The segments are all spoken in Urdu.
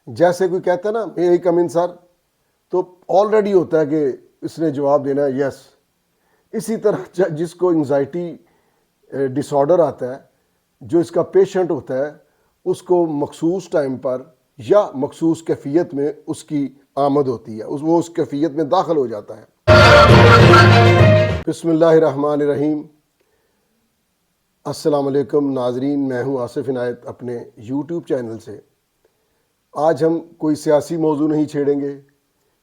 جیسے کوئی کہتا ہے نا مے آئی کم ان سر، تو آلریڈی ہوتا ہے کہ اس نے جواب دینا ہے یس۔ اسی طرح جس کو انگزائٹی ڈس آرڈر آتا ہے، جو اس کا پیشنٹ ہوتا ہے، اس کو مخصوص ٹائم پر یا مخصوص کیفیت میں اس کی آمد ہوتی ہے، وہ اس کیفیت میں داخل ہو جاتا ہے۔ بسم اللہ الرحمن الرحیم۔ السلام علیکم ناظرین، میں ہوں آصف عنایت اپنے یوٹیوب چینل سے۔ آج ہم کوئی سیاسی موضوع نہیں چھیڑیں گے،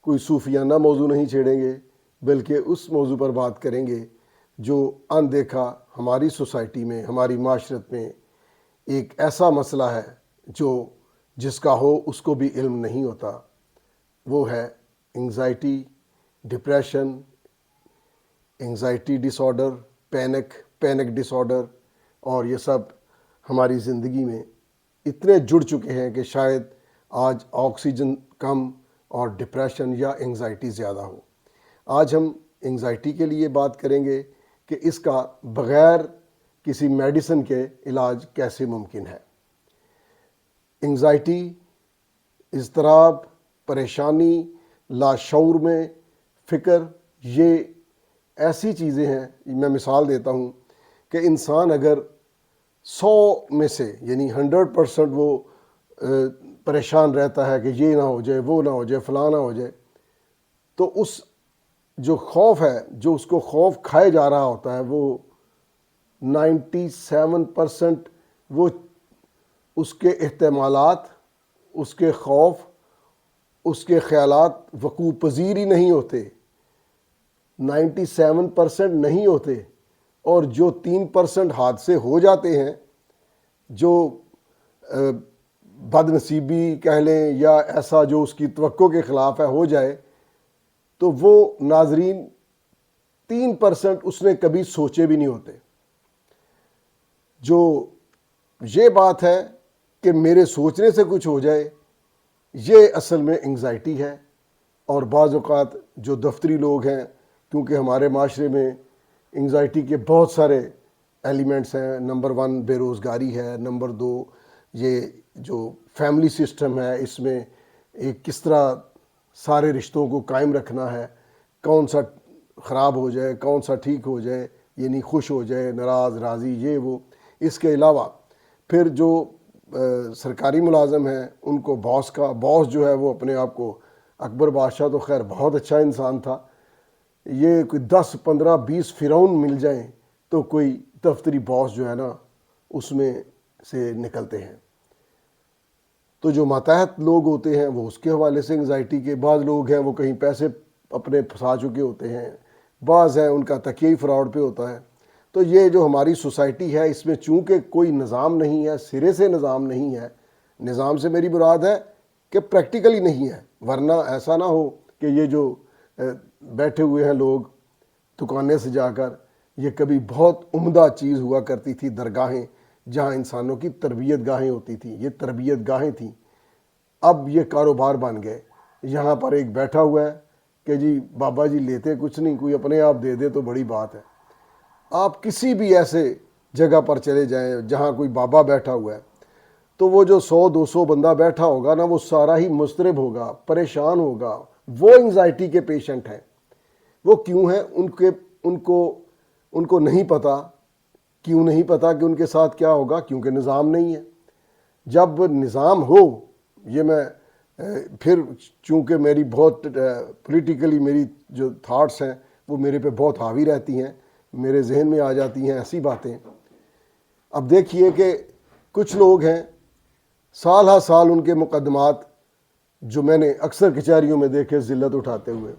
کوئی صوفیانہ موضوع نہیں چھیڑیں گے، بلکہ اس موضوع پر بات کریں گے جو اندیکھا ہماری سوسائٹی میں، ہماری معاشرت میں ایک ایسا مسئلہ ہے جو جس کا ہو اس کو بھی علم نہیں ہوتا۔ وہ ہے انگزائٹی، ڈپریشن، انگزائٹی ڈس آرڈر، پینک ڈس آرڈر، اور یہ سب ہماری زندگی میں اتنے جڑ چکے ہیں کہ شاید آج آکسیجن کم اور ڈپریشن یا انگزائٹی زیادہ ہو۔ آج ہم انگزائٹی کے لیے بات کریں گے کہ اس کا بغیر کسی میڈیسن کے علاج کیسے ممکن ہے۔ انگزائٹی، اضطراب، پریشانی، لاشعور میں فکر، یہ ایسی چیزیں ہیں، میں مثال دیتا ہوں کہ انسان اگر 100 میں سے یعنی 100% وہ پریشان رہتا ہے کہ یہ نہ ہو جائے، وہ نہ ہو جائے، فلاں نہ ہو جائے، تو اس جو خوف ہے، جو اس کو خوف کھائے جا رہا ہوتا ہے، وہ 97% وہ اس کے احتمالات، اس کے خوف، اس کے خیالات وقوع پذیر ہی نہیں ہوتے، 97% نہیں ہوتے، اور جو 3% حادثے ہو جاتے ہیں، جو بد نصیبی کہہ لیں یا ایسا جو اس کی توقع کے خلاف ہے ہو جائے، تو وہ ناظرین 3% اس نے کبھی سوچے بھی نہیں ہوتے۔ جو یہ بات ہے کہ میرے سوچنے سے کچھ ہو جائے، یہ اصل میں انگزائٹی ہے۔ اور بعض اوقات جو دفتری لوگ ہیں، کیونکہ ہمارے معاشرے میں انگزائٹی کے بہت سارے ایلیمنٹس ہیں۔ نمبر 1 بے روزگاری ہے، نمبر 2 یہ جو فیملی سسٹم ہے، اس میں ایک کس طرح سارے رشتوں کو قائم رکھنا ہے، کون سا خراب ہو جائے، کون سا ٹھیک ہو جائے، یعنی خوش ہو جائے، ناراض، راضی، یہ وہ۔ اس کے علاوہ پھر جو سرکاری ملازم ہیں، ان کو باس جو ہے وہ اپنے آپ کو، اکبر بادشاہ تو خیر بہت اچھا انسان تھا، یہ کوئی 10 15 20 فرعون مل جائیں تو کوئی دفتری باس جو ہے نا اس میں سے نکلتے ہیں۔ تو جو ماتحت لوگ ہوتے ہیں وہ اس کے حوالے سے انگزائٹی کے، بعض لوگ ہیں وہ کہیں پیسے اپنے پھنسا چکے ہوتے ہیں، بعض ہیں ان کا تکیہ فراڈ پہ ہوتا ہے۔ تو یہ جو ہماری سوسائٹی ہے، اس میں چونکہ کوئی نظام نہیں ہے، سرے سے نظام نہیں ہے، نظام سے میری مراد ہے کہ پریکٹیکلی نہیں ہے، ورنہ ایسا نہ ہو کہ یہ جو بیٹھے ہوئے ہیں لوگ دکانیں سے جا کر، یہ کبھی بہت عمدہ چیز ہوا کرتی تھی، درگاہیں جہاں انسانوں کی تربیت گاہیں ہوتی تھیں، یہ تربیت گاہیں تھیں، اب یہ کاروبار بن گئے۔ یہاں پر ایک بیٹھا ہوا ہے کہ جی بابا جی لیتے کچھ نہیں، کوئی اپنے آپ دے دے تو بڑی بات ہے۔ آپ کسی بھی ایسے جگہ پر چلے جائیں جہاں کوئی بابا بیٹھا ہوا ہے، تو وہ جو 100 200 بندہ بیٹھا ہوگا نا، وہ سارا ہی مضطرب ہوگا، پریشان ہوگا، وہ انگزائٹی کے پیشنٹ ہیں۔ وہ کیوں ہیں؟ ان کو نہیں پتا۔ کیوں نہیں پتا کہ ان کے ساتھ کیا ہوگا؟ کیونکہ نظام نہیں ہے۔ جب نظام ہو، یہ میں پھر چونکہ میری بہت پولیٹیکلی میری جو تھاٹس ہیں وہ میرے پہ بہت حاوی رہتی ہیں، میرے ذہن میں آ جاتی ہیں ایسی باتیں۔ اب دیکھیے کہ کچھ لوگ ہیں سال ہر سال ان کے مقدمات جو میں نے اکثر کچہریوں میں دیکھے ذلت اٹھاتے ہوئے،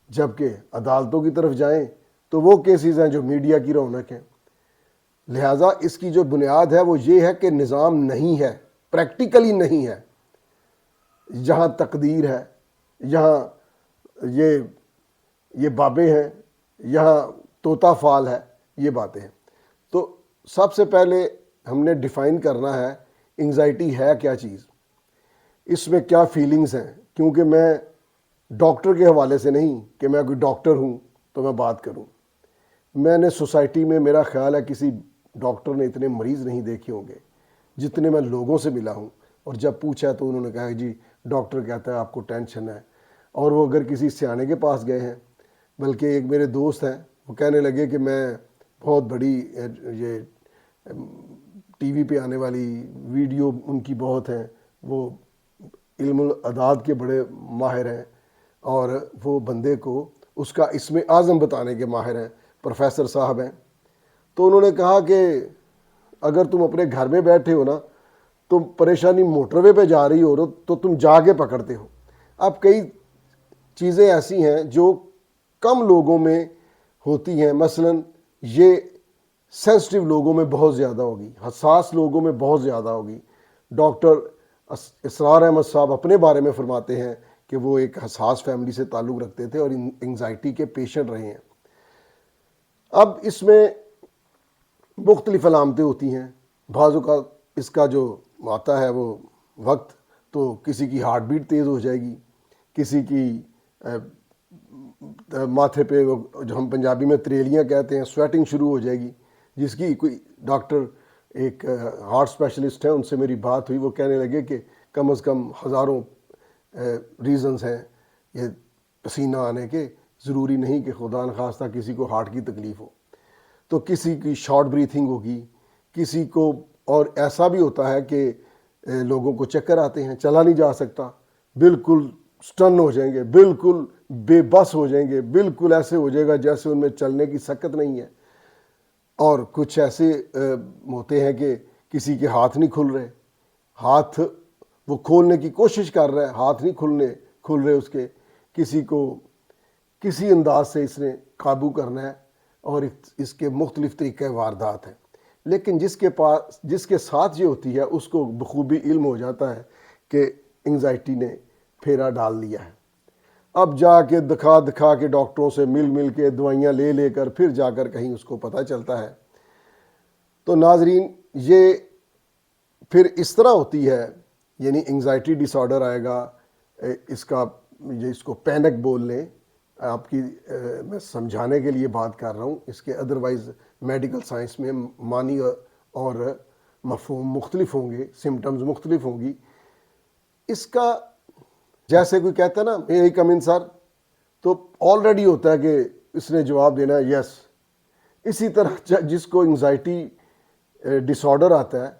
جبکہ عدالتوں کی طرف جائیں تو وہ کیسز ہیں جو میڈیا کی رونق ہیں۔ لہٰذا اس کی جو بنیاد ہے وہ یہ ہے کہ نظام نہیں ہے، پریکٹیکلی نہیں ہے۔ جہاں تقدیر ہے، یہاں یہ بابیں ہیں، یہاں طوطا فال ہے، یہ باتیں ہیں۔ تو سب سے پہلے ہم نے ڈیفائن کرنا ہے انگزائٹی ہے کیا چیز، اس میں کیا فیلنگز ہیں، کیونکہ میں ڈاکٹر کے حوالے سے نہیں کہ میں کوئی ڈاکٹر ہوں تو میں بات کروں۔ میں نے سوسائٹی میں، میرا خیال ہے کسی ڈاکٹر نے اتنے مریض نہیں دیکھے ہوں گے جتنے میں لوگوں سے ملا ہوں۔ اور جب پوچھا تو انہوں نے کہا کہ جی ڈاکٹر کہتا ہے آپ کو ٹینشن ہے، اور وہ اگر کسی سیانے کے پاس گئے ہیں، بلکہ ایک میرے دوست ہیں وہ کہنے لگے کہ میں بہت بڑی یہ ٹی وی پہ آنے والی ویڈیو ان کی بہت ہیں، وہ علم الاعداد کے بڑے ماہر ہیں، اور وہ بندے کو اس کا اسم اعظم بتانے کے ماہر ہیں، پروفیسر صاحب ہیں۔ تو انہوں نے کہا کہ اگر تم اپنے گھر میں بیٹھے ہو نا، تم پریشانی موٹر وے پہ جا رہی ہو تو تم جا کے پکڑتے ہو۔ اب کئی چیزیں ایسی ہیں جو کم لوگوں میں ہوتی ہیں، مثلا یہ سینسٹیو لوگوں میں بہت زیادہ ہوگی، حساس لوگوں میں بہت زیادہ ہوگی۔ ڈاکٹر اسرار احمد صاحب اپنے بارے میں فرماتے ہیں کہ وہ ایک حساس فیملی سے تعلق رکھتے تھے اور انگزائٹی کے پیشنٹ رہے ہیں۔ اب اس میں مختلف علامتیں ہوتی ہیں، بعض اوقات اس کا جو آتا ہے وہ وقت، تو کسی کی ہارٹ بیٹ تیز ہو جائے گی، کسی کی ماتھے پہ جو ہم پنجابی میں تریلیاں کہتے ہیں، سویٹنگ شروع ہو جائے گی، جس کی کوئی ڈاکٹر ایک ہارٹ اسپیشلسٹ ہیں ان سے میری بات ہوئی، وہ کہنے لگے کہ کم از کم ہزاروں ریزنز ہیں یہ پسینہ آنے کے، ضروری نہیں کہ خدا نخواستہ کسی کو ہارٹ کی تکلیف ہو۔ تو کسی کی شارٹ بریتھنگ ہوگی، کسی کو، اور ایسا بھی ہوتا ہے کہ لوگوں کو چکر آتے ہیں، چلا نہیں جا سکتا، بالکل سٹن ہو جائیں گے، بالکل بے بس ہو جائیں گے، بالکل ایسے ہو جائے گا جیسے ان میں چلنے کی سکت نہیں ہے۔ اور کچھ ایسے ہوتے ہیں کہ کسی کے ہاتھ نہیں کھل رہے، ہاتھ وہ کھولنے کی کوشش کر رہا ہے، ہاتھ نہیں کھل رہے اس کے، کسی کو کسی انداز سے اس نے قابو کرنا ہے، اور اس کے مختلف طریقے واردات ہیں۔ لیکن جس کے ساتھ یہ ہوتی ہے اس کو بخوبی علم ہو جاتا ہے کہ انگزائٹی نے پھیرا ڈال دیا ہے۔ اب جا کے دکھا کے ڈاکٹروں سے مل کے دوائیاں لے کر پھر جا کر کہیں اس کو پتہ چلتا ہے۔ تو ناظرین، یہ پھر اس طرح ہوتی ہے، یعنی انگزائٹی ڈس آرڈر آئے گا، اس کو پینک بول لیں، آپ کی میں سمجھانے کے لیے بات کر رہا ہوں، اس کے ادروائز میڈیکل سائنس میں معنی اور مفہوم مختلف ہوں گے، سمٹمز مختلف ہوں گی۔ اس کا جیسے کوئی کہتا ہے نا مے آئی کم ان سر، تو آلریڈی ہوتا ہے کہ اس نے جواب دینا ہے یس۔ اسی طرح جس کو انگزائٹی ڈس آرڈر آتا ہے،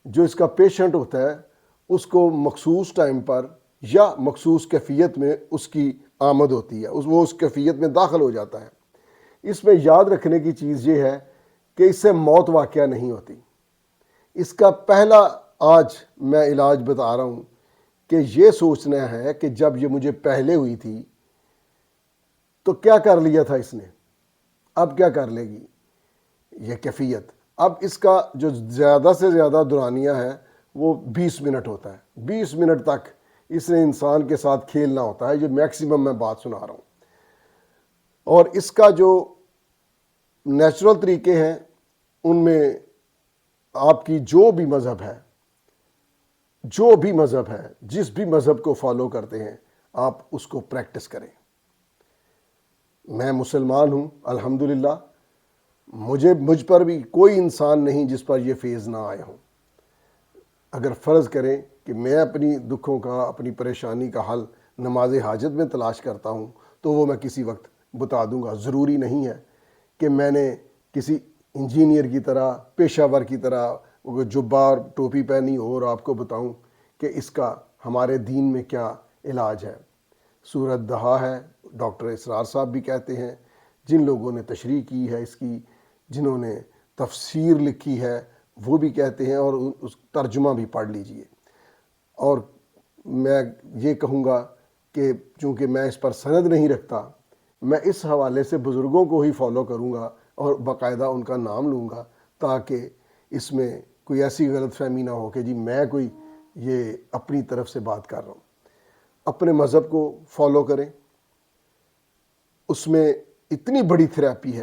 جو اس کا پیشنٹ ہوتا ہے، اس کو مخصوص ٹائم پر یا مخصوص کیفیت میں اس کی آمد ہوتی ہے، وہ اس کیفیت میں داخل ہو جاتا ہے۔ اس میں یاد رکھنے کی چیز یہ ہے کہ اس سے موت واقعہ نہیں ہوتی۔ اس کا پہلا آج میں علاج بتا رہا ہوں کہ یہ سوچنا ہے کہ جب یہ مجھے پہلے ہوئی تھی تو کیا کر لیا تھا اس نے، اب کیا کر لے گی یہ کیفیت۔ اب اس کا جو زیادہ سے زیادہ دورانیہ ہے وہ 20 منٹ ہوتا ہے، 20 منٹ تک اس نے انسان کے ساتھ کھیلنا ہوتا ہے، یہ میکسیمم میں بات سنا رہا ہوں۔ اور اس کا جو نیچرل طریقے ہیں ان میں آپ کی جو بھی مذہب ہے، جس بھی مذہب کو فالو کرتے ہیں، آپ اس کو پریکٹس کریں۔ میں مسلمان ہوں الحمدللہ، مجھ پر بھی کوئی انسان نہیں جس پر یہ فیض نہ آئے ہوں۔ اگر فرض کریں کہ میں اپنی دکھوں کا، اپنی پریشانی کا حل نماز حاجت میں تلاش کرتا ہوں تو وہ میں کسی وقت بتا دوں گا۔ ضروری نہیں ہے کہ میں نے کسی انجینئر کی طرح، پیشہ ور کی طرح جبہ اور ٹوپی پہنی ہو اور آپ کو بتاؤں کہ اس کا ہمارے دین میں کیا علاج ہے۔ سورۃ دہا ہے، ڈاکٹر اسرار صاحب بھی کہتے ہیں، جن لوگوں نے تشریح کی ہے اس کی، جنہوں نے تفسیر لکھی ہے وہ بھی کہتے ہیں، اور اس ترجمہ بھی پڑھ لیجئے۔ اور میں یہ کہوں گا کہ چونکہ میں اس پر سند نہیں رکھتا، میں اس حوالے سے بزرگوں کو ہی فالو کروں گا اور باقاعدہ ان کا نام لوں گا، تاکہ اس میں کوئی ایسی غلط فہمی نہ ہو کہ جی میں کوئی یہ اپنی طرف سے بات کر رہا ہوں۔ اپنے مذہب کو فالو کریں، اس میں اتنی بڑی تھراپی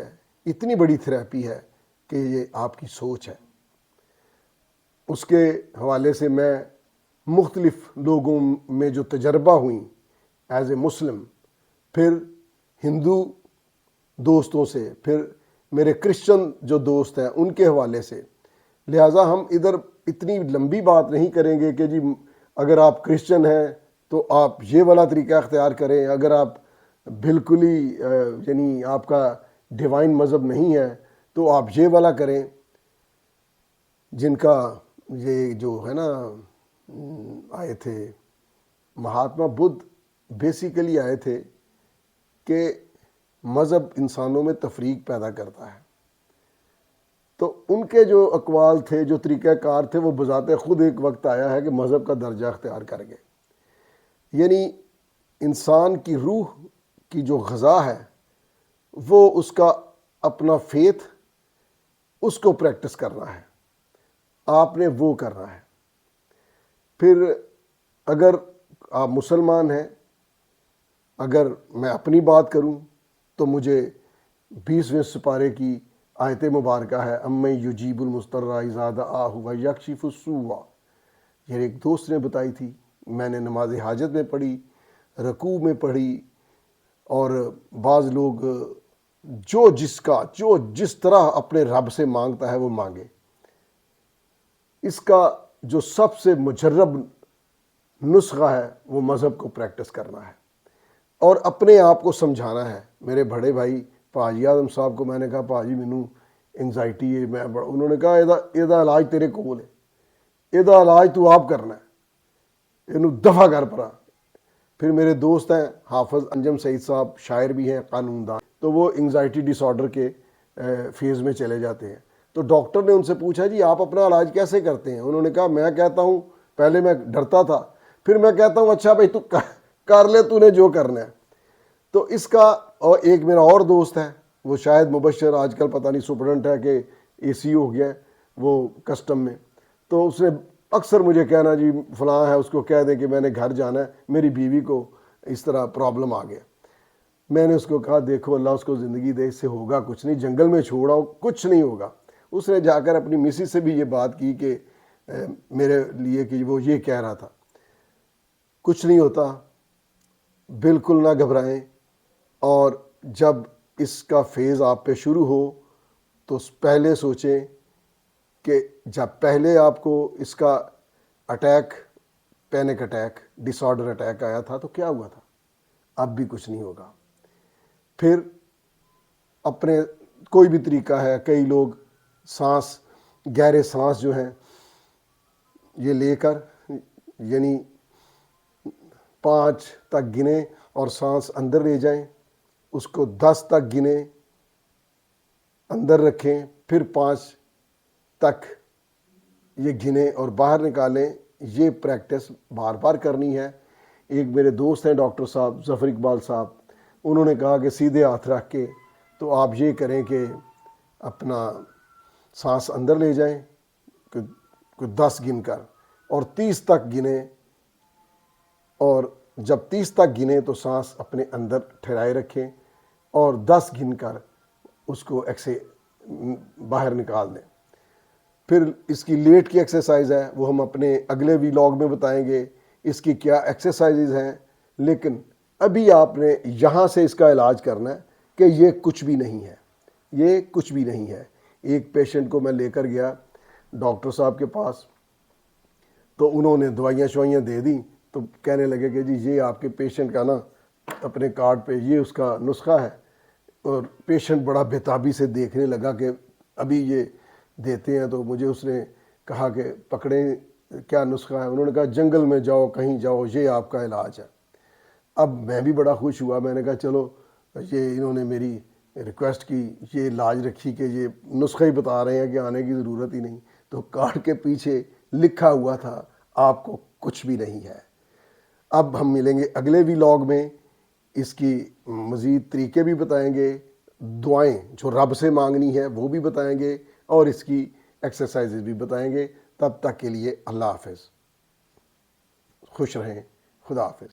ہے کہ یہ آپ کی سوچ ہے۔ اس کے حوالے سے میں مختلف لوگوں میں جو تجربہ ہوئیں ایز اے مسلم، پھر ہندو دوستوں سے، پھر میرے کرسچن جو دوست ہیں ان کے حوالے سے، لہٰذا ہم ادھر اتنی لمبی بات نہیں کریں گے کہ جی اگر آپ کرسچن ہیں تو آپ یہ والا طریقہ اختیار کریں، اگر آپ بالکل ہی یعنی آپ کا ڈیوائن مذہب نہیں ہے تو آپ یہ والا کریں، جن کا یہ جو ہے نا آئے تھے مہاتما بدھ بیسیکلی آئے تھے کہ مذہب انسانوں میں تفریق پیدا کرتا ہے، تو ان کے جو اقوال تھے، جو طریقہ کار تھے، وہ بذات خود ایک وقت آیا ہے کہ مذہب کا درجہ اختیار کر گئے. یعنی انسان کی روح کی جو غذا ہے وہ اس کا اپنا فیتھ، اس کو پریکٹس کرنا ہے، آپ نے وہ کرنا ہے. پھر اگر آپ مسلمان ہیں، اگر میں اپنی بات کروں تو مجھے 20ویں سپارے کی آیت مبارکہ ہے، اَمَّن یُجِیبُ الْمُضْطَرَّ اِذَا دَعَاهُ وَیَکْشِفُ السُّوءَ، یہ ایک دوست نے بتائی تھی، میں نے نماز حاجت میں پڑھی، رکوع میں پڑھی، اور بعض لوگ جو جس طرح اپنے رب سے مانگتا ہے وہ مانگے. اس کا جو سب سے مجرب نسخہ ہے وہ مذہب کو پریکٹس کرنا ہے اور اپنے آپ کو سمجھانا ہے. میرے بڑے بھائی پاجی اعظم صاحب کو میں نے کہا پاجی مینوں انگزائٹی ہے، انہوں نے کہا یہ علاج تیرے کول ہے، یہ علاج تو آپ کرنا ہے، یہ دفع کر پرا. پھر میرے دوست ہیں حافظ انجم سعید صاحب، شاعر بھی ہیں، قانون دان، تو وہ انگزائٹی ڈس آرڈر کے فیز میں چلے جاتے ہیں. تو ڈاکٹر نے ان سے پوچھا جی آپ اپنا علاج کیسے کرتے ہیں؟ انہوں نے کہا میں کہتا ہوں، پہلے میں ڈرتا تھا، پھر میں کہتا ہوں اچھا بھائی تو کر لے، تو نے جو کرنا ہے. تو اس کا، اور ایک میرا اور دوست ہے، وہ شاید مبشر، آج کل پتہ نہیں سپرڈنٹ ہے کہ اے سی ہو گیا ہے وہ کسٹم میں، تو اس نے اکثر مجھے کہنا جی فلاں ہے، اس کو کہہ دیں کہ میں نے گھر جانا ہے، میری بیوی کو اس طرح پرابلم آ گیا. میں نے اس کو کہا دیکھو اللہ اس کو زندگی دے، اس سے ہوگا کچھ نہیں، جنگل میں چھوڑاؤ، کچھ نہیں ہوگا. اس نے جا کر اپنی مسی سے بھی یہ بات کی کہ میرے لیے کہ وہ یہ کہہ رہا تھا. کچھ نہیں ہوتا، بالکل نہ گھبرائیں، اور جب اس کا فیز آپ پہ شروع ہو تو پہلے سوچیں کہ جب پہلے آپ کو اس کا اٹیک، پینک اٹیک، ڈس آرڈر اٹیک آیا تھا تو کیا ہوا تھا، اب بھی کچھ نہیں ہوگا. پھر اپنے کوئی بھی طریقہ ہے، کئی لوگ سانس، گہرے سانس جو ہیں یہ لے کر یعنی 5 تک گنیں اور سانس اندر لے جائیں، اس کو 10 تک گنیں، اندر رکھیں، پھر 5 تک یہ گنیں اور باہر نکالیں. یہ پریکٹس بار بار کرنی ہے. ایک میرے دوست ہیں ڈاکٹر صاحب ظفر اقبال صاحب، انہوں نے کہا کہ سیدھے ہاتھ رکھ کے تو آپ یہ کریں کہ اپنا سانس اندر لے جائیں کوئی 10 گن کر اور 30 تک گنیں، اور جب 30 تک گنیں تو سانس اپنے اندر ٹھہرائے رکھیں اور 10 گن کر اس کو ایسے باہر نکال دیں. پھر اس کی لیٹ کی ایکسرسائز ہے، وہ ہم اپنے اگلے ویلاگ میں بتائیں گے اس کی کیا ایکسرسائزز ہیں. لیکن ابھی آپ نے یہاں سے اس کا علاج کرنا ہے کہ یہ کچھ بھی نہیں ہے، یہ کچھ بھی نہیں ہے. ایک پیشنٹ کو میں لے کر گیا ڈاکٹر صاحب کے پاس، تو انہوں نے دوائیاں دے دیں، تو کہنے لگے کہ جی یہ آپ کے پیشنٹ کا نا اپنے کارڈ پہ یہ اس کا نسخہ ہے. اور پیشنٹ بڑا بےتابی سے دیکھنے لگا کہ ابھی یہ دیتے ہیں. تو مجھے اس نے کہا کہ پکڑیں کیا نسخہ ہے؟ انہوں نے کہا جنگل میں جاؤ، کہیں جاؤ، یہ آپ کا علاج ہے. اب میں بھی بڑا خوش ہوا، میں نے کہا چلو، یہ انہوں نے میری ریکویسٹ کی، یہ لاج رکھی کہ یہ نسخہ ہی بتا رہے ہیں کہ آنے کی ضرورت ہی نہیں. تو کارڈ کے پیچھے لکھا ہوا تھا آپ کو کچھ بھی نہیں ہے. اب ہم ملیں گے اگلے ویلاگ میں، اس کی مزید طریقے بھی بتائیں گے، دعائیں جو رب سے مانگنی ہے وہ بھی بتائیں گے، اور اس کی ایکسرسائزز بھی بتائیں گے. تب تک کے لیے اللہ حافظ، خوش رہیں، خدا حافظ.